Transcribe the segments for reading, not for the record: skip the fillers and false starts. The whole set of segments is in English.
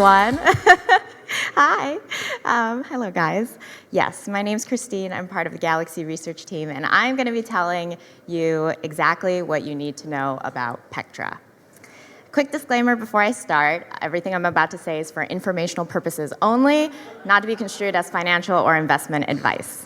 everyone. Hi. Hello, guys. Yes, my name's Christine. I'm part of the Galaxy research team, and I'm going to be telling you exactly what you need to know about Pectra. Quick disclaimer before I start, everything I'm about to say is for informational purposes only, not to be construed as financial or investment advice.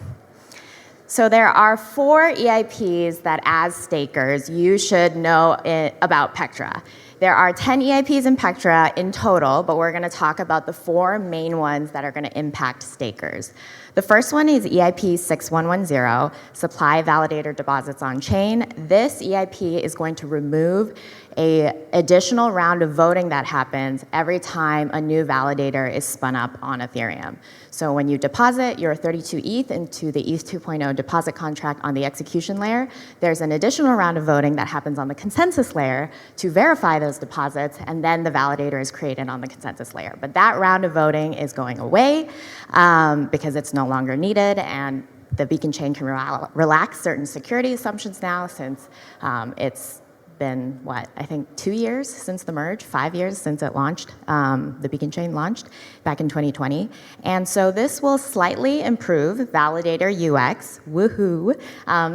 So there are 4 EIPs that, as stakers, you should know about Pectra. There are 10 EIPs in Pectra in total, but we're going to talk about the 4 main ones that are going to impact stakers. The first one is EIP 6110, Supply Validator Deposits on Chain. This EIP is going to remove an additional round of voting that happens every time a new validator is spun up on Ethereum. So when you deposit your 32 ETH into the ETH 2.0 deposit contract on the execution layer, there's an additional round of voting that happens on the consensus layer to verify those deposits, and then the validator is created on the consensus layer. But that round of voting is going away because it's no longer needed, and the beacon chain can relax certain security assumptions now, since it's been, I think 2 years since the merge, 5 years since it launched, the beacon chain launched back in 2020. And so this will slightly improve validator UX, woohoo.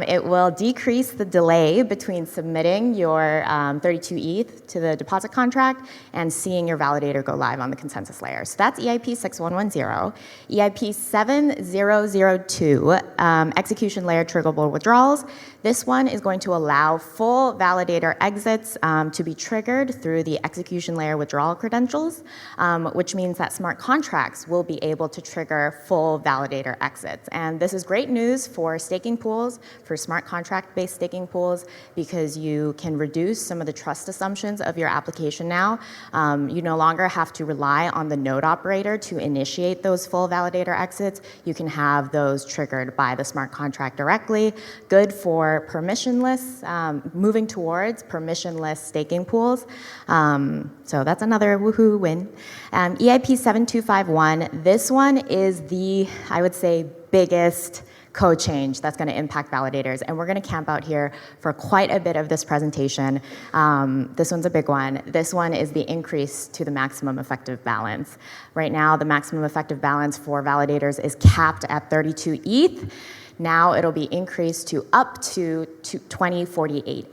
It will decrease the delay between submitting your 32 ETH to the deposit contract and seeing your validator go live on the consensus layer. So that's EIP 6110. EIP 7002, execution layer triggerable withdrawals. This one is going to allow full validator exits to be triggered through the execution layer withdrawal credentials, which means that smart contracts will be able to trigger full validator exits. And this is great news for staking pools, for smart contract-based staking pools, because you can reduce some of the trust assumptions of your application now. You no longer have to rely on the node operator to initiate those full validator exits. You can have those triggered by the smart contract directly. Good for permissionless, moving towards permissionless staking pools. So that's another woohoo win. EIP 7251, this one is the, I would say, biggest code change that's going to impact validators, and we're going to camp out here for quite a bit of this presentation. This one's a big one. This one is the increase to the maximum effective balance. Right now, the maximum effective balance for validators is capped at 32 ETH. Now it'll be increased to up to 2048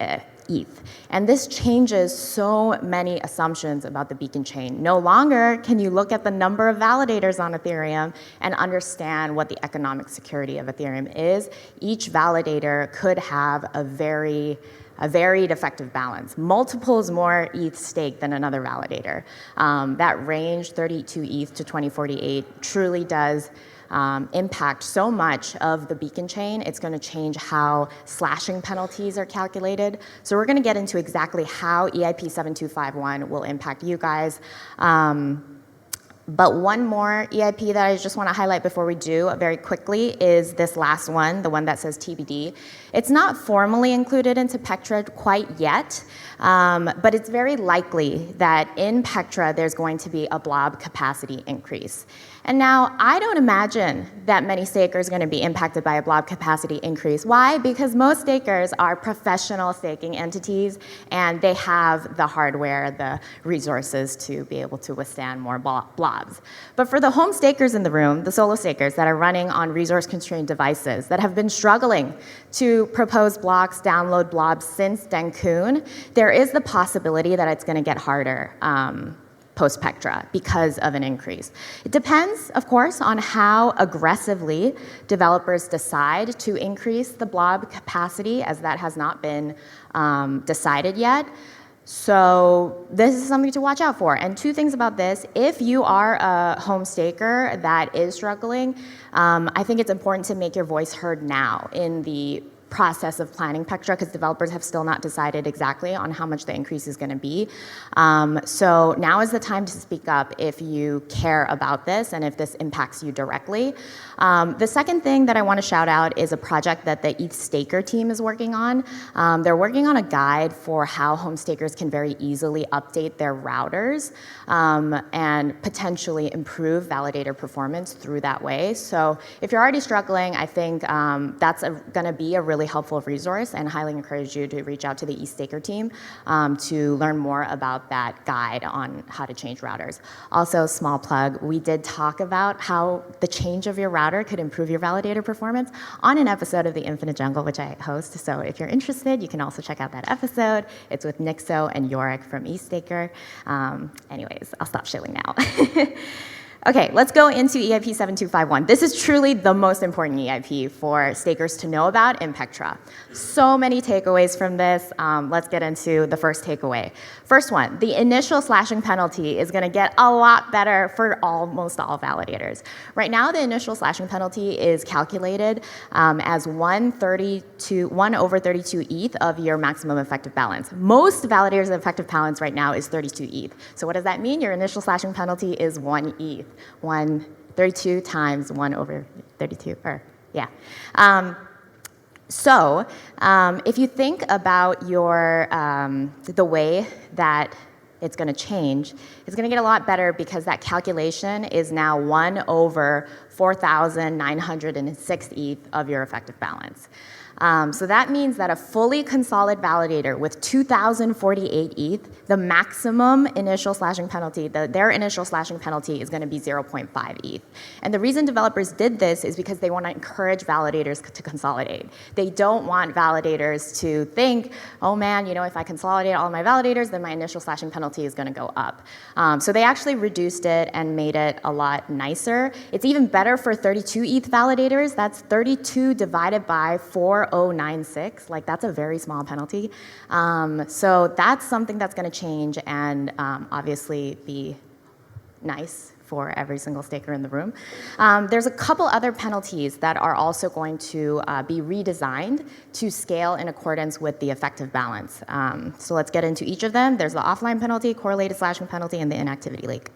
ETH. And this changes so many assumptions about the beacon chain. No longer can you look at the number of validators on Ethereum and understand what the economic security of Ethereum is. Each validator could have a varied effective balance, multiples more ETH stake than another validator. That range, 32 ETH to 2048, truly does impact so much of the beacon chain. It's going to change how slashing penalties are calculated. So we're going to get into exactly how EIP 7251 will impact you guys. But one more EIP that I just want to highlight before we do very quickly is this last one, the one that says TBD. It's not formally included into Pectra quite yet, but it's very likely that in Pectra there's going to be a blob capacity increase. And now, I don't imagine that many stakers are going to be impacted by a blob capacity increase. Why? Because most stakers are professional staking entities, and they have the hardware, the resources to be able to withstand more blobs. But for the home stakers in the room, the solo stakers that are running on resource-constrained devices that have been struggling to propose blocks, download blobs since Dencun, there is the possibility that it's going to get harder post-Pectra because of an increase. It depends, of course, on how aggressively developers decide to increase the blob capacity, as that has not been decided yet. So this is something to watch out for. And 2 things about this: if you are a home staker that is struggling, I think it's important to make your voice heard now in the process of planning Pectra, because developers have still not decided exactly on how much the increase is going to be. So now is the time to speak up if you care about this and if this impacts you directly. The second thing that I want to shout out is a project that the ETH Staker team is working on. They're working on a guide for how home stakers can very easily update their routers and potentially improve validator performance through that way. So if you're already struggling, I think that's going to be a really really helpful resource, and highly encourage you to reach out to the eStaker team to learn more about that guide on how to change routers. Also, small plug, we did talk about how the change of your router could improve your validator performance on an episode of The Infinite Jungle, which I host. So if you're interested, you can also check out that episode. It's with Nixo and Yorick from eStaker. Anyways, I'll stop shilling now. Okay, let's go into EIP 7251. This is truly the most important EIP for stakers to know about in Pectra. So many takeaways from this. Let's get into the first takeaway. First one, the initial slashing penalty is going to get a lot better for almost all validators. Right now, the initial slashing penalty is calculated as 1 over 32 ETH of your maximum effective balance. Most validators' effective balance right now is 32 ETH. So what does that mean? Your initial slashing penalty is 1 ETH. 32 times 1 over 32, So if you think about your, the way that it's going to change, it's going to get a lot better because that calculation is now 1 over 4,906 ETH of your effective balance. So that means that a fully consolidated validator with 2,048 ETH, the maximum initial slashing penalty, their initial slashing penalty is going to be 0.5 ETH. And the reason developers did this is because they want to encourage validators to consolidate. They don't want validators to think, oh man, if I consolidate all my validators, then my initial slashing penalty is going to go up. So they actually reduced it and made it a lot nicer. It's even better for 32 ETH validators. That's 32 divided by 4096, that's a very small penalty. So that's something that's going to change and obviously be nice for every single staker in the room. There's a couple other penalties that are also going to be redesigned to scale in accordance with the effective balance. So let's get into each of them. There's the offline penalty, correlated slashing penalty, and the inactivity leak.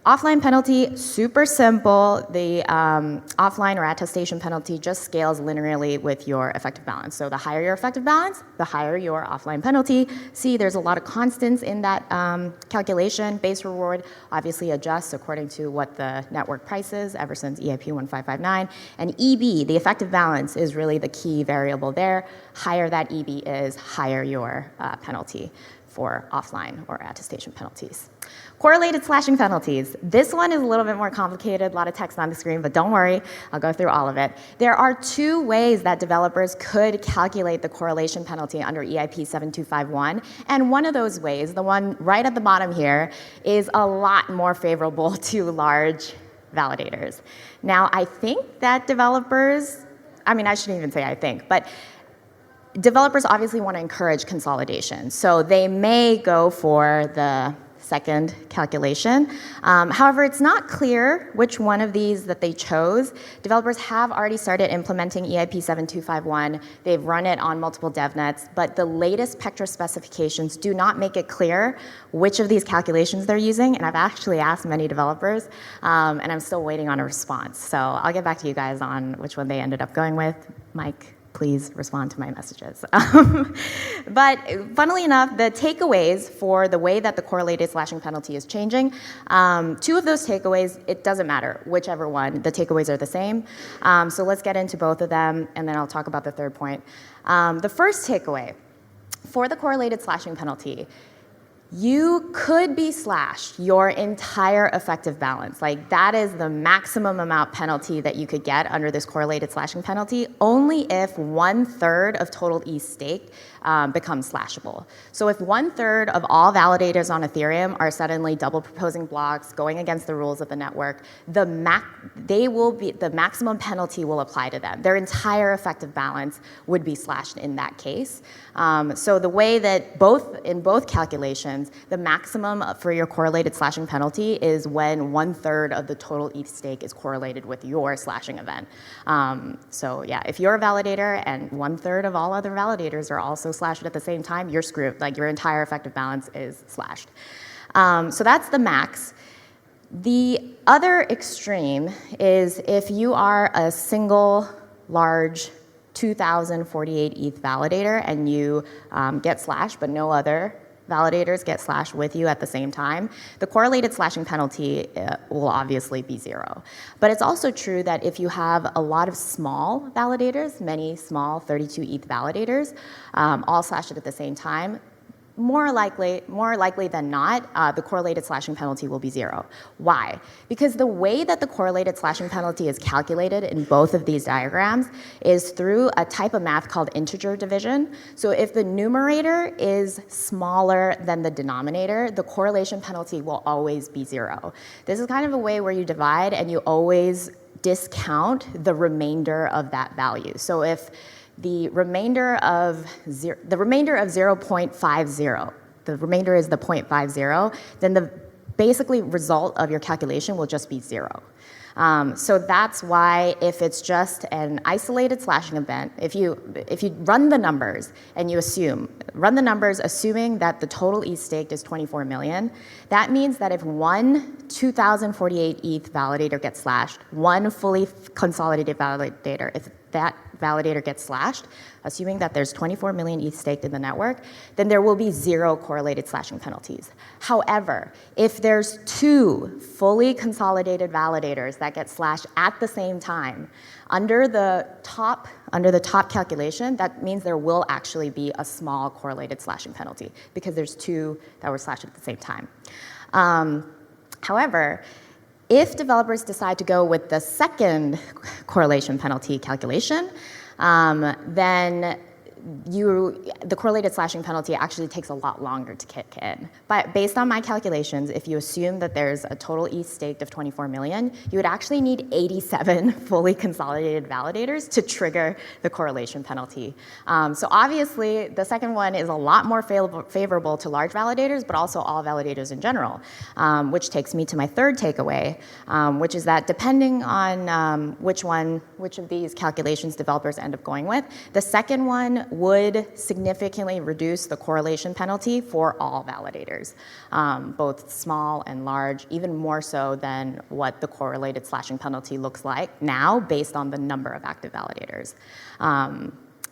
Offline penalty, super simple. The offline or attestation penalty just scales linearly with your effective balance. So the higher your effective balance, the higher your offline penalty. See, there's a lot of constants in that calculation. Base reward obviously adjusts according to what the network price is ever since EIP 1559. And EB, the effective balance, is really the key variable there. Higher that EB is, higher your penalty for offline or attestation penalties. Correlated slashing penalties. This one is a little bit more complicated, a lot of text on the screen, but don't worry, I'll go through all of it. There are two ways that developers could calculate the correlation penalty under EIP 7251, and one of those ways, the one right at the bottom here, is a lot more favorable to large validators. Now, I think that developers, I shouldn't even say I think, but developers obviously want to encourage consolidation, so they may go for the second calculation. However, it's not clear which one of these that they chose. Developers have already started implementing EIP 7251. They've run it on multiple devnets, but the latest Pectra specifications do not make it clear which of these calculations they're using, and I've actually asked many developers, and I'm still waiting on a response. So I'll get back to you guys on which one they ended up going with. Mike, please respond to my messages. But funnily enough, the takeaways for the way that the correlated slashing penalty is changing, two of those takeaways, it doesn't matter whichever one, the takeaways are the same. So let's get into both of them, and then I'll talk about the third point. The first takeaway, for the correlated slashing penalty, you could be slashed your entire effective balance. That is the maximum amount penalty that you could get under this correlated slashing penalty, only if 1/3 of total ETH staked becomes slashable. So if 1/3 of all validators on Ethereum are suddenly double proposing blocks, going against the rules of the network, the maximum penalty will apply to them. Their entire effective balance would be slashed in that case. So the way that in both calculations, the maximum for your correlated slashing penalty is when 1/3 of the total ETH stake is correlated with your slashing event. So yeah, if you're a validator and 1/3 of all other validators are also slashed at the same time, you're screwed. Your entire effective balance is slashed. So that's the max. The other extreme is if you are a single large 2,048 ETH validator and you get slashed but no other validators get slashed with you at the same time, the correlated slashing penalty will obviously be 0. But it's also true that if you have a lot of small validators, many small 32 ETH validators, all slashed at the same time, more likely than not, the correlated slashing penalty will be 0. Why? Because the way that the correlated slashing penalty is calculated in both of these diagrams is through a type of math called integer division. So if the numerator is smaller than the denominator, the correlation penalty will always be 0. This is kind of a way where you divide and you always discount the remainder of that value. So if the remainder of 0.50, the remainder is the 0.50, then the basically result of your calculation will just be 0. So that's why if it's just an isolated slashing event, if you run the numbers and you run the numbers assuming that the total ETH staked is 24 million, that means that if one 2048 ETH validator gets slashed, one fully consolidated validator, if that validator gets slashed, assuming that there's 24 million ETH staked in the network, then there will be 0 correlated slashing penalties. However, if there's 2 fully consolidated validators that get slashed at the same time, under the top calculation, that means there will actually be a small correlated slashing penalty because there's 2 that were slashed at the same time. However, if developers decide to go with the second correlation penalty calculation, then the correlated slashing penalty actually takes a lot longer to kick in. But based on my calculations, if you assume that there's a total ETH staked of 24 million, you would actually need 87 fully consolidated validators to trigger the correlation penalty. So obviously, the second one is a lot more favorable to large validators, but also all validators in general, which takes me to my third takeaway, which is that depending on which of these calculations developers end up going with, the second one would significantly reduce the correlation penalty for all validators, both small and large, even more so than what the correlated slashing penalty looks like now based on the number of active validators.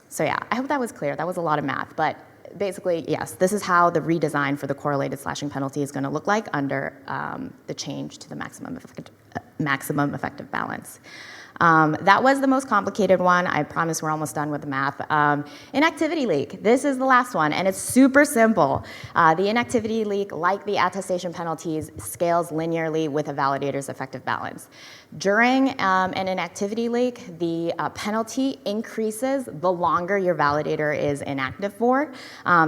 So yeah, I hope that was clear. That was a lot of math, but basically, yes, this is how the redesign for the correlated slashing penalty is going to look like under the change to the maximum effective balance. That was the most complicated one. I promise we're almost done with the math. Inactivity leak. This is the last one, and it's super simple. The inactivity leak, like the attestation penalties, scales linearly with a validator's effective balance. During an inactivity leak, the penalty increases the longer your validator is inactive for.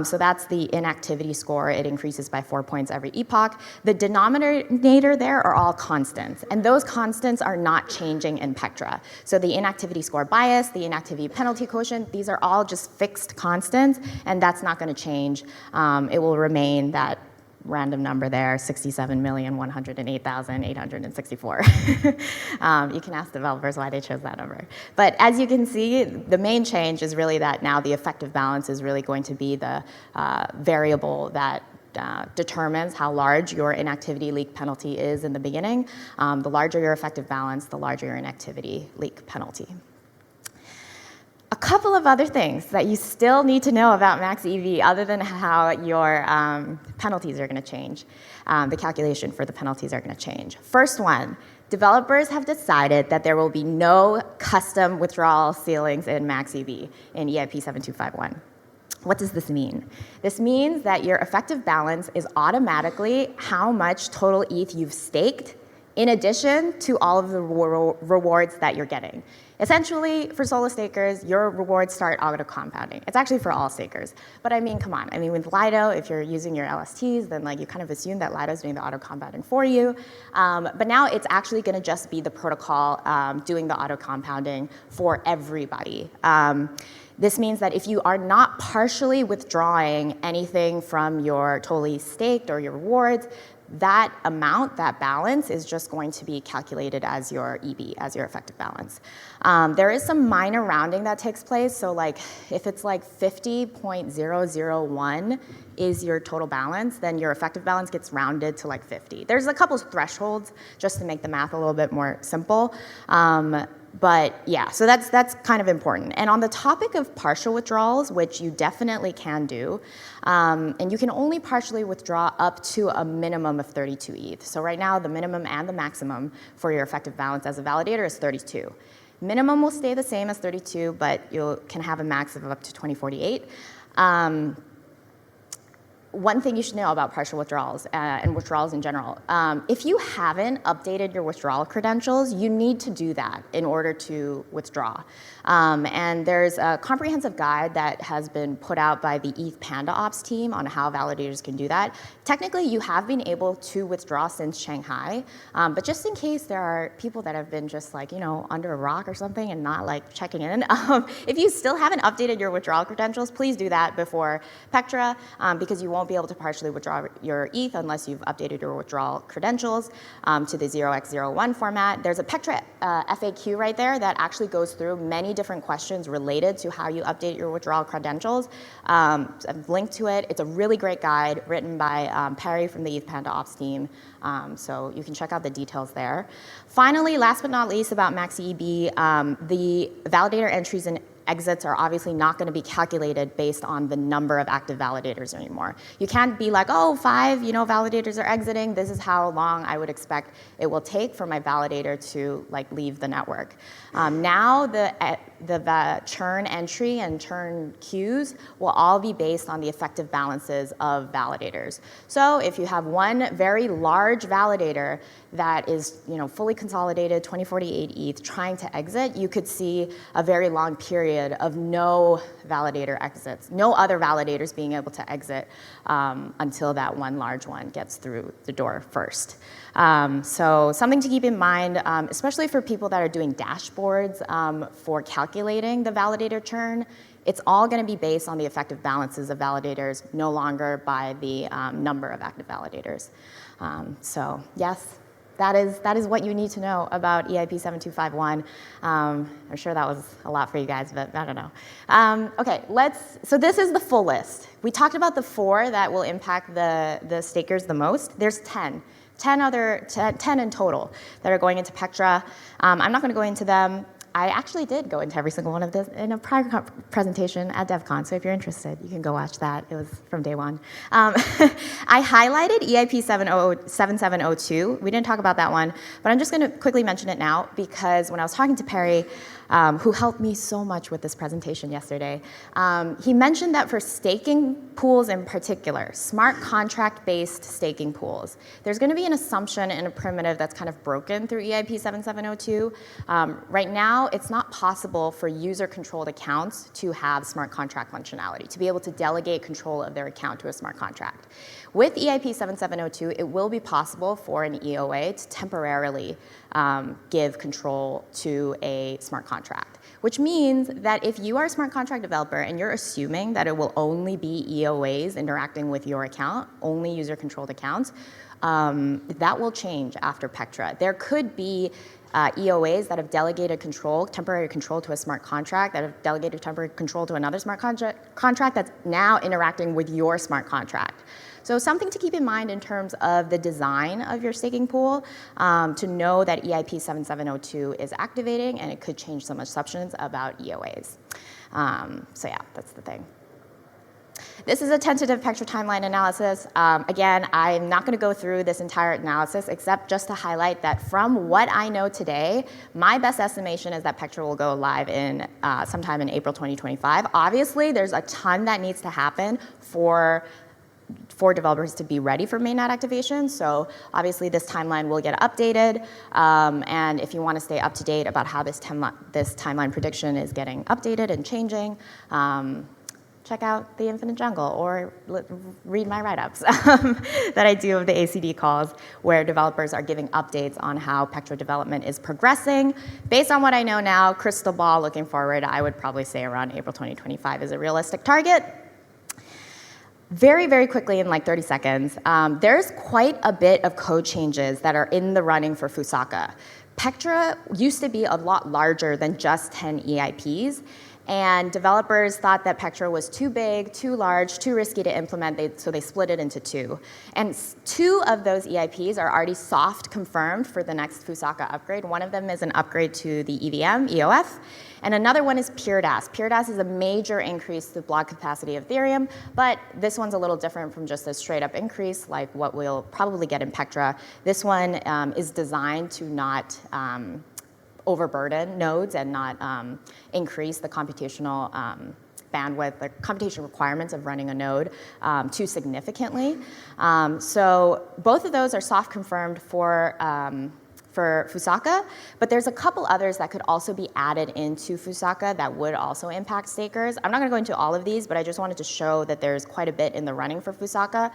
So that's the inactivity score. It increases by 4 points every epoch. The denominator there are all constants, and those constants are not changing in Pectra. So the inactivity score bias, the inactivity penalty quotient, these are all just fixed constants, and that's not going to change. It will remain that random number there, 67,108,864. You can ask developers why they chose that number. But as you can see, the main change is really that now the effective balance is really going to be the variable that determines how large your inactivity leak penalty is in the beginning. The larger your effective balance, the larger your inactivity leak penalty. A couple of other things that you still need to know about max EV other than how your penalties are going to change. The calculation for the penalties are going to change. First one, developers have decided that there will be no custom withdrawal ceilings in max EV in EIP 7251. What does this mean? This means that your effective balance is automatically how much total ETH you've staked in addition to all of the rewards that you're getting. Essentially, for solo stakers, your rewards start auto-compounding. It's actually for all stakers. But I mean, come on. I mean, with Lido, if you're using your LSTs, then like you kind of assume that Lido's doing the auto-compounding for you. But now it's actually going to just be the protocol doing the auto-compounding for everybody. This means that if you are not partially withdrawing anything from your totally staked or your rewards, that amount, that balance, is just going to be calculated as your EB, as your effective balance. There is some minor rounding that takes place. So like if it's like 50.001 is your total balance, then your effective balance gets rounded to like 50. There's a couple of thresholds just to make the math a little bit more simple. But yeah, so that's kind of important. And on the topic of partial withdrawals, which you definitely can do, and you can only partially withdraw up to a minimum of 32 ETH. So right now, the minimum and the maximum for your effective balance as a validator is 32. Minimum will stay the same as 32, but you can have a max of up to 2048. One thing you should know about partial withdrawals and withdrawals in general, if you haven't updated your withdrawal credentials, you need to do that in order to withdraw. And there's a comprehensive guide that has been put out by the ETH Panda Ops team on how validators can do that. Technically, you have been able to withdraw since Shanghai, but just in case there are people that have been just like, under a rock or something and not like checking in, if you still haven't updated your withdrawal credentials, please do that before Pectra, because you won't be able to partially withdraw your ETH unless you've updated your withdrawal credentials to the 0x01 format. There's a Pectra FAQ right there that actually goes through many different questions related to how you update your withdrawal credentials. I've linked to it. It's a really great guide written by Perry from the ETH Panda Ops team, so you can check out the details there. Finally, last but not least about MaxEB, the validator entries and exits are obviously not going to be calculated based on the number of active validators anymore. You can't be like, oh, 5 validators are exiting. This is how long I would expect it will take for my validator to leave the network. Now the churn entry and churn queues will all be based on the effective balances of validators. So if you have one very large validator that is fully consolidated, 2048 ETH, trying to exit, you could see a very long period of no validator exits, no other validators being able to exit until that one large one gets through the door first. So something to keep in mind, especially for people that are doing dashboards for calculating the validator churn, it's all going to be based on the effective balances of validators, no longer by the number of active validators. So yes, that is what you need to know about EIP 7251. I'm sure that was a lot for you guys, but I don't know. Okay, so this is the full list. We talked about the 4 that will impact the stakers the most. There's 10 in total that are going into Pectra. I'm not going to go into them. I actually did go into every single one of this in a prior presentation at DevCon, so if you're interested, you can go watch that. It was from day one. I highlighted EIP 7702. We didn't talk about that one, but I'm just going to quickly mention it now because when I was talking to Perry, who helped me so much with this presentation yesterday, he mentioned that for staking pools in particular, smart contract-based staking pools, there's going to be an assumption in a primitive that's kind of broken through EIP 7702. Right now, it's not possible for user-controlled accounts to have smart contract functionality, to be able to delegate control of their account to a smart contract. With EIP 7702, it will be possible for an EOA to temporarily give control to a smart contract, which means that if you are a smart contract developer and you're assuming that it will only be EOAs interacting with your account, only user-controlled accounts, that will change after Pectra. There could be EOAs that have delegated control, temporary control to a smart contract, that have delegated temporary control to another smart contract that's now interacting with your smart contract. So something to keep in mind in terms of the design of your staking pool, to know that EIP 7702 is activating and it could change some assumptions about EOAs. So yeah, that's the thing. This is a tentative Pectra timeline analysis. Again, I'm not going to go through this entire analysis except just to highlight that from what I know today, my best estimation is that Pectra will go live in sometime in April 2025. Obviously, there's a ton that needs to happen for developers to be ready for mainnet activation. So obviously this timeline will get updated. And if you want to stay up to date about how this timeline prediction is getting updated and changing, check out the Infinite Jungle or read my write-ups that I do of the ACD calls where developers are giving updates on how Pectra development is progressing. Based on what I know now, crystal ball looking forward, I would probably say around April 2025 is a realistic target. Very, very quickly in like 30 seconds, there's quite a bit of code changes that are in the running for Fusaka. Pectra used to be a lot larger than just 10 EIPs, And developers thought that Pectra was too big, too large, too risky to implement, so they split it into two. And two of those EIPs are already soft confirmed for the next Fusaka upgrade. One of them is an upgrade to the EVM, EOF, and another one is PureDAS. PureDAS is a major increase to the block capacity of Ethereum, but this one's a little different from just a straight up increase like what we'll probably get in Pectra. This one is designed to not overburden nodes and not increase the computational bandwidth, the computational requirements of running a node too significantly. So both of those are soft confirmed for Fusaka, but there's a couple others that could also be added into Fusaka that would also impact stakers. I'm not going to go into all of these, but I just wanted to show that there's quite a bit in the running for Fusaka.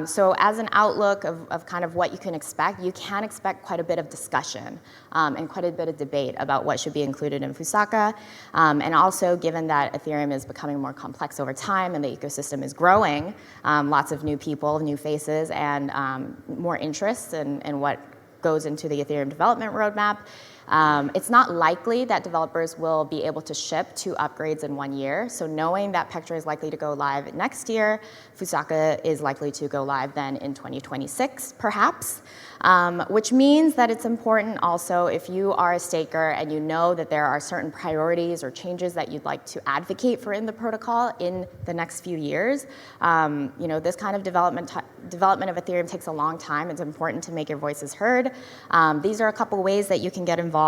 So as an outlook of kind of what you can can expect quite a bit of discussion and quite a bit of debate about what should be included in Fusaka. And also, given that Ethereum is becoming more complex over time and the ecosystem is growing, lots of new people, new faces, and more interest in what goes into the Ethereum development roadmap. It's not likely that developers will be able to ship 2 upgrades in 1 year. So knowing that Pectra is likely to go live next year, Fusaka is likely to go live then in 2026, perhaps. Which means that it's important also if you are a staker and you know that there are certain priorities or changes that you'd like to advocate for in the protocol in the next few years. This kind of development of Ethereum takes a long time. It's important to make your voices heard. These are a couple ways that you can get involved.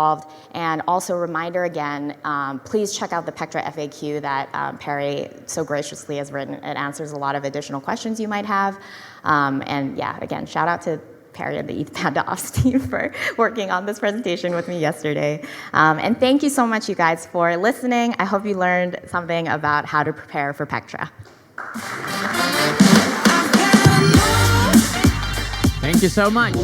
And also, reminder again, please check out the Pectra FAQ that Perry so graciously has written. It answers a lot of additional questions you might have. And yeah, again, shout out to Perry and the ETH Panda Ops team for working on this presentation with me yesterday. And thank you so much, you guys, for listening. I hope you learned something about how to prepare for Pectra. Thank you so much.